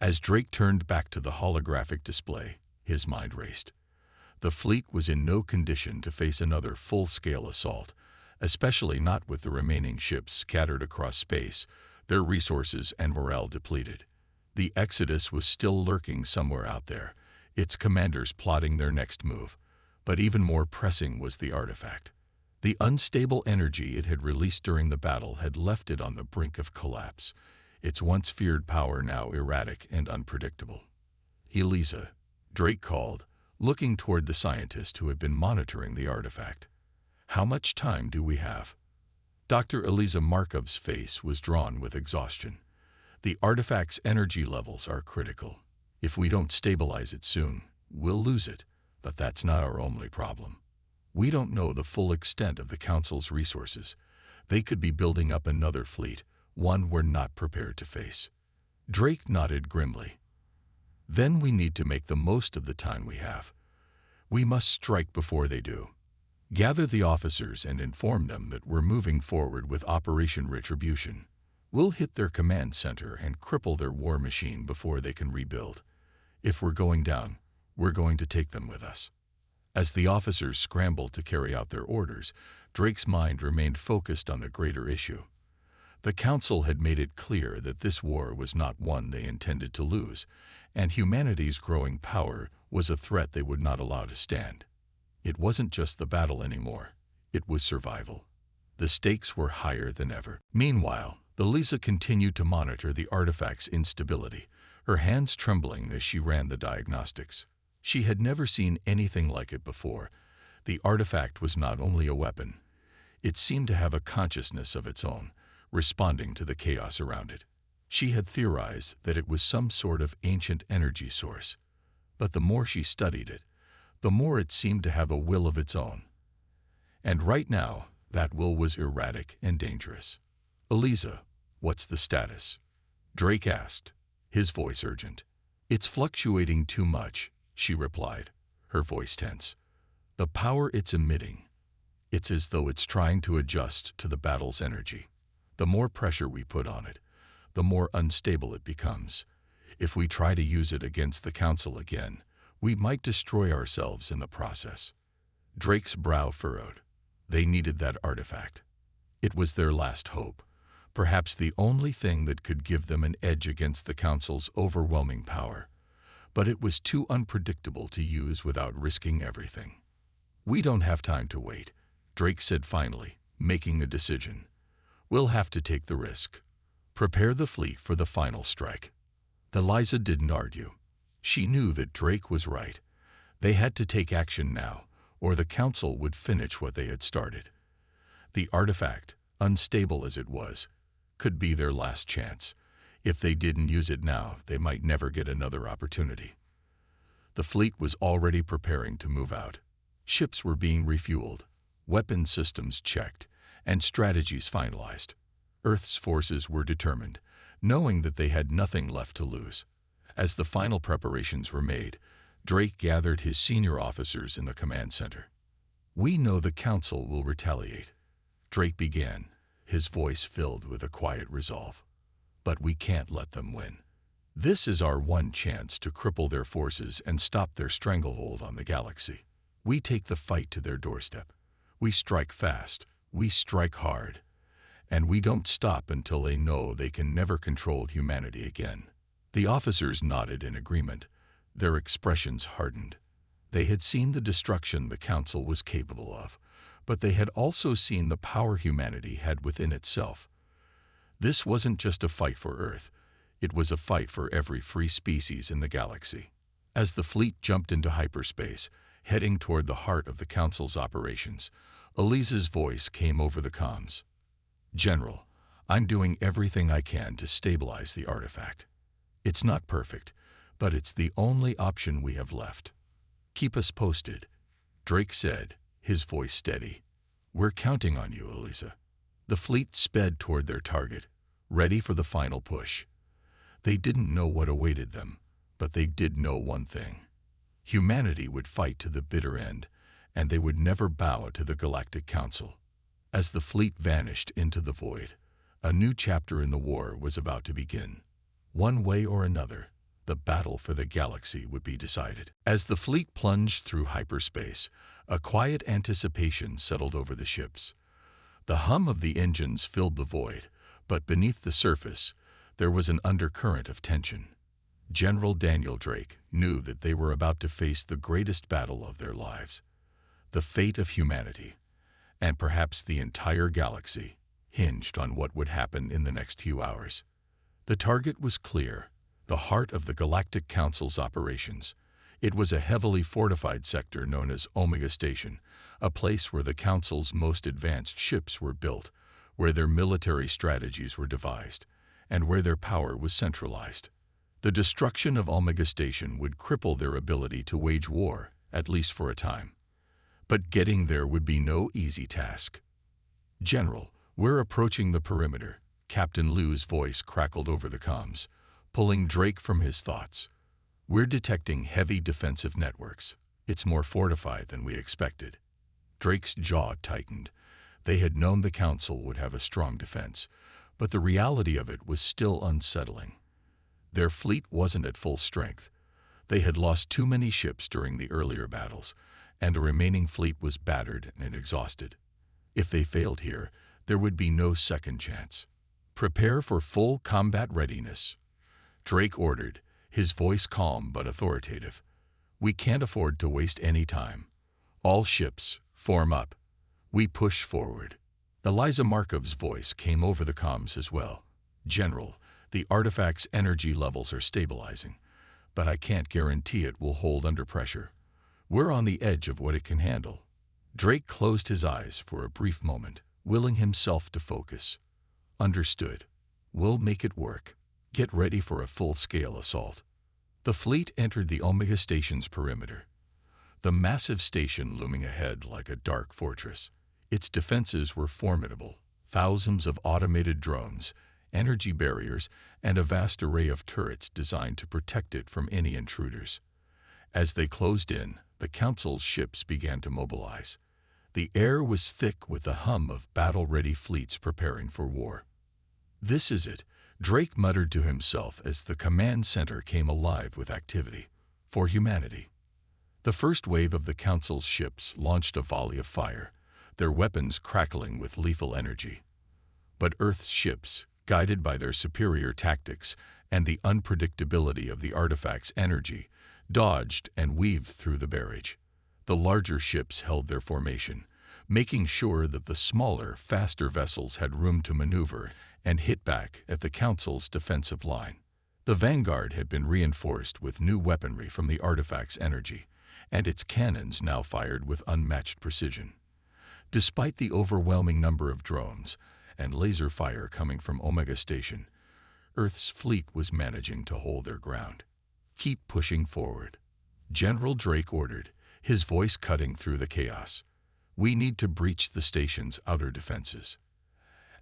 As Drake turned back to the holographic display, his mind raced. The fleet was in no condition to face another full-scale assault, especially not with the remaining ships scattered across space, their resources and morale depleted. The Exodus was still lurking somewhere out there, its commanders plotting their next move, but even more pressing was the artifact. The unstable energy it had released during the battle had left it on the brink of collapse, its once feared power now erratic and unpredictable. "Eliza," Drake called, looking toward the scientist who had been monitoring the artifact. "How much time do we have?" Dr. Eliza Markov's face was drawn with exhaustion. "The artifact's energy levels are critical. If we don't stabilize it soon, we'll lose it, but that's not our only problem. We don't know the full extent of the Council's resources. They could be building up another fleet, one we're not prepared to face." Drake nodded grimly. "Then we need to make the most of the time we have. We must strike before they do. Gather the officers and inform them that we're moving forward with Operation Retribution. We'll hit their command center and cripple their war machine before they can rebuild. If we're going down, we're going to take them with us." As the officers scrambled to carry out their orders, Drake's mind remained focused on the greater issue. The Council had made it clear that this war was not one they intended to lose, and humanity's growing power was a threat they would not allow to stand. It wasn't just the battle anymore. It was survival. The stakes were higher than ever. Meanwhile, Elisa continued to monitor the artifact's instability, her hands trembling as she ran the diagnostics. She had never seen anything like it before. The artifact was not only a weapon. It seemed to have a consciousness of its own, responding to the chaos around it. She had theorized that it was some sort of ancient energy source, but the more she studied it, the more it seemed to have a will of its own. And right now, that will was erratic and dangerous. "Elisa, what's the status?" Drake asked, his voice urgent. "It's fluctuating too much," she replied, her voice tense. "The power it's emitting, it's as though it's trying to adjust to the battle's energy. The more pressure we put on it, the more unstable it becomes. If we try to use it against the Council again, we might destroy ourselves in the process." Drake's brow furrowed. They needed that artifact. It was their last hope, perhaps the only thing that could give them an edge against the Council's overwhelming power. But it was too unpredictable to use without risking everything. "We don't have time to wait," Drake said finally, making a decision. "We'll have to take the risk. Prepare the fleet for the final strike." Eliza didn't argue. She knew that Drake was right. They had to take action now, or the Council would finish what they had started. The artifact, unstable as it was, could be their last chance. If they didn't use it now, they might never get another opportunity. The fleet was already preparing to move out. Ships were being refueled, weapon systems checked, and strategies finalized. Earth's forces were determined, knowing that they had nothing left to lose. As the final preparations were made, Drake gathered his senior officers in the command center. "We know the Council will retaliate," Drake began, his voice filled with a quiet resolve. "But we can't let them win. This is our one chance to cripple their forces and stop their stranglehold on the galaxy. We take the fight to their doorstep. We strike fast, we strike hard, and we don't stop until they know they can never control humanity again." The officers nodded in agreement, their expressions hardened. They had seen the destruction the Council was capable of, but they had also seen the power humanity had within itself. This wasn't just a fight for Earth, it was a fight for every free species in the galaxy. As the fleet jumped into hyperspace, heading toward the heart of the Council's operations, Elisa's voice came over the comms. "General, I'm doing everything I can to stabilize the artifact. It's not perfect, but it's the only option we have left. Keep us posted," Drake said, his voice steady. "We're counting on you, Elisa." The fleet sped toward their target, ready for the final push. They didn't know what awaited them, but they did know one thing. Humanity would fight to the bitter end, and they would never bow to the Galactic Council. As the fleet vanished into the void, a new chapter in the war was about to begin. One way or another, the battle for the galaxy would be decided. As the fleet plunged through hyperspace, a quiet anticipation settled over the ships. The hum of the engines filled the void, but beneath the surface, there was an undercurrent of tension. General Daniel Drake knew that they were about to face the greatest battle of their lives. The fate of humanity, and perhaps the entire galaxy, hinged on what would happen in the next few hours. The target was clear, the heart of the Galactic Council's operations. It was a heavily fortified sector known as Omega Station, a place where the Council's most advanced ships were built, where their military strategies were devised, and where their power was centralized. The destruction of Omega Station would cripple their ability to wage war, at least for a time. But getting there would be no easy task. "General, we're approaching the perimeter," Captain Liu's voice crackled over the comms, pulling Drake from his thoughts. "We're detecting heavy defensive networks. It's more fortified than we expected." Drake's jaw tightened. They had known the Council would have a strong defense, but the reality of it was still unsettling. Their fleet wasn't at full strength. They had lost too many ships during the earlier battles, and the remaining fleet was battered and exhausted. If they failed here, there would be no second chance. "Prepare for full combat readiness," Drake ordered, his voice calm but authoritative. "We can't afford to waste any time. All ships, form up. We push forward. Eliza Markov's voice came over the comms as well. General, the artifact's energy levels are stabilizing, but I can't guarantee it will hold under pressure. We're on the edge of what it can handle. Drake closed his eyes for a brief moment, willing himself to focus. Understood. We'll make it work. Get ready for a full-scale assault. The fleet entered the Omega Station's perimeter. The massive station looming ahead like a dark fortress. Its defenses were formidable. Thousands of automated drones, energy barriers, and a vast array of turrets designed to protect it from any intruders. As they closed in, the Council's ships began to mobilize. The air was thick with the hum of battle-ready fleets preparing for war. "This is it," Drake muttered to himself as the command center came alive with activity. For humanity. The first wave of the Council's ships launched a volley of fire, their weapons crackling with lethal energy. But Earth's ships, guided by their superior tactics and the unpredictability of the artifact's energy, dodged and weaved through the barrage. The larger ships held their formation, making sure that the smaller, faster vessels had room to maneuver and hit back at the Council's defensive line. The Vanguard had been reinforced with new weaponry from the artifact's energy, and its cannons now fired with unmatched precision. Despite the overwhelming number of drones and laser fire coming from Omega Station, Earth's fleet was managing to hold their ground. "Keep pushing forward," General Drake ordered, his voice cutting through the chaos. "We need to breach the station's outer defenses."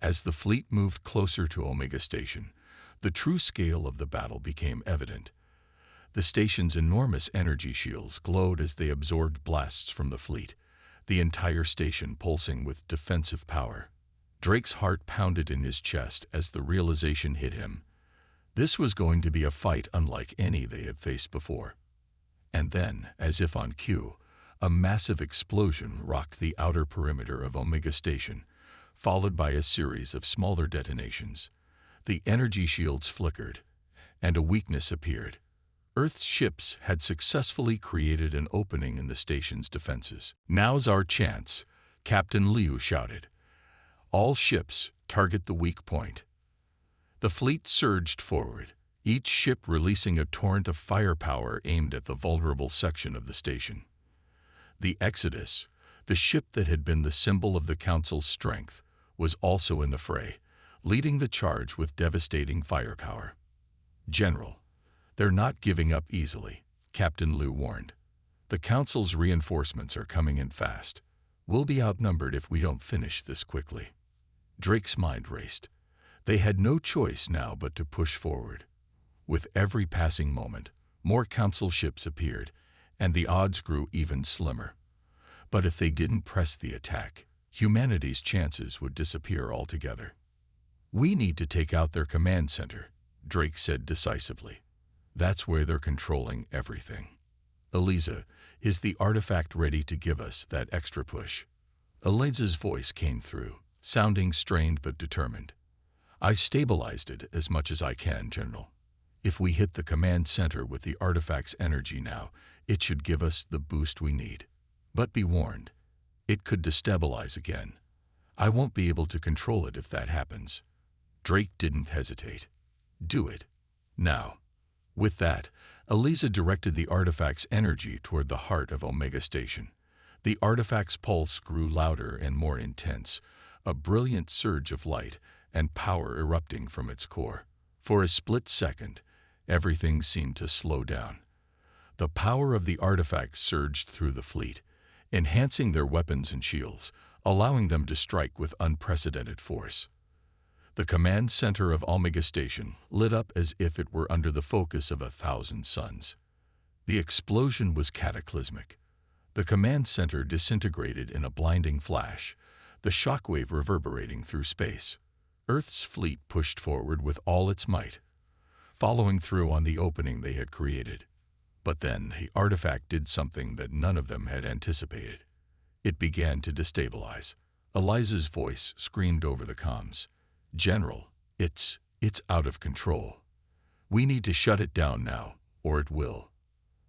As the fleet moved closer to Omega Station, the true scale of the battle became evident. The station's enormous energy shields glowed as they absorbed blasts from the fleet, the entire station pulsing with defensive power. Drake's heart pounded in his chest as the realization hit him. This was going to be a fight unlike any they had faced before. And then, as if on cue, a massive explosion rocked the outer perimeter of Omega Station, followed by a series of smaller detonations. The energy shields flickered, and a weakness appeared. Earth's ships had successfully created an opening in the station's defenses. "Now's our chance," Captain Liu shouted. "All ships, target the weak point." The fleet surged forward, each ship releasing a torrent of firepower aimed at the vulnerable section of the station. The Exodus, the ship that had been the symbol of the Council's strength, was also in the fray, leading the charge with devastating firepower. "General, they're not giving up easily," Captain Liu warned. "The Council's reinforcements are coming in fast. We'll be outnumbered if we don't finish this quickly." Drake's mind raced. They had no choice now but to push forward. With every passing moment, more Council ships appeared, and the odds grew even slimmer. But if they didn't press the attack, humanity's chances would disappear altogether. "We need to take out their command center," Drake said decisively. "That's where they're controlling everything. Eliza, is the artifact ready to give us that extra push?" Eliza's voice came through, sounding strained but determined. "I stabilized it as much as I can, General. If we hit the command center with the artifact's energy now, it should give us the boost we need. But be warned, it could destabilize again. I won't be able to control it if that happens." Drake didn't hesitate. "Do it. Now." With that, Eliza directed the artifact's energy toward the heart of Omega Station. The artifact's pulse grew louder and more intense, a brilliant surge of light and power erupting from its core. For a split second, everything seemed to slow down. The power of the artifact surged through the fleet, enhancing their weapons and shields, allowing them to strike with unprecedented force. The command center of Omega Station lit up as if it were under the focus of 1,000 suns. The explosion was cataclysmic. The command center disintegrated in a blinding flash, the shockwave reverberating through space. Earth's fleet pushed forward with all its might, following through on the opening they had created. But then the artifact did something that none of them had anticipated. It began to destabilize. Eliza's voice screamed over the comms. "General, it's out of control. We need to shut it down now, or it will."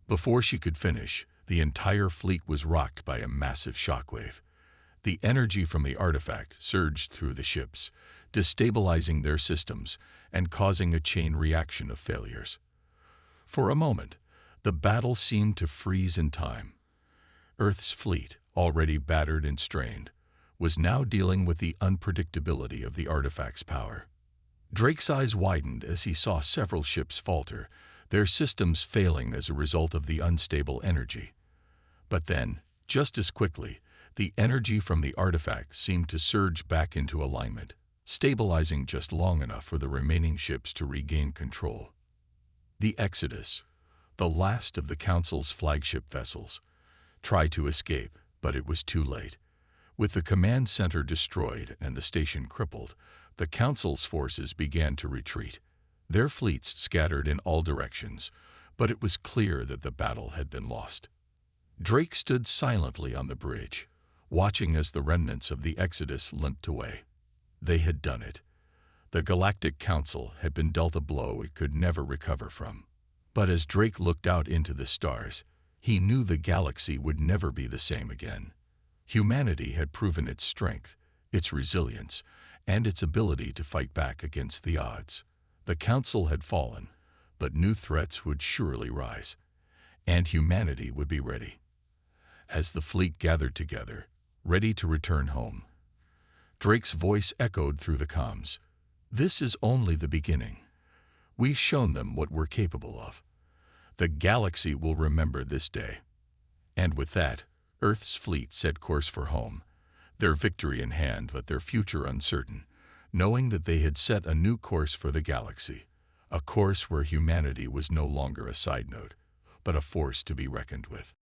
Before she could finish, The entire fleet was rocked by a massive shockwave. The energy from the artifact surged through the ships, destabilizing their systems and causing a chain reaction of failures. For a moment, the battle seemed to freeze in time. Earth's fleet, already battered and strained, was now dealing with the unpredictability of the artifact's power. Drake's eyes widened as he saw several ships falter, their systems failing as a result of the unstable energy. But then, just as quickly, the energy from the artifact seemed to surge back into alignment, stabilizing just long enough for the remaining ships to regain control. The Exodus, the last of the Council's flagship vessels, tried to escape, but it was too late. With the command center destroyed and the station crippled, the Council's forces began to retreat. Their fleets scattered in all directions, but it was clear that the battle had been lost. Drake stood silently on the bridge, watching as the remnants of the Exodus limped away. They had done it. The Galactic Council had been dealt a blow it could never recover from. But as Drake looked out into the stars, he knew the galaxy would never be the same again. Humanity had proven its strength, its resilience, and its ability to fight back against the odds. The Council had fallen, but new threats would surely rise, and humanity would be ready. As the fleet gathered together, ready to return home, Drake's voice echoed through the comms. "This is only the beginning. We've shown them what we're capable of. The galaxy will remember this day." And with that, Earth's fleet set course for home, their victory in hand but their future uncertain, knowing that they had set a new course for the galaxy, a course where humanity was no longer a side note, but a force to be reckoned with.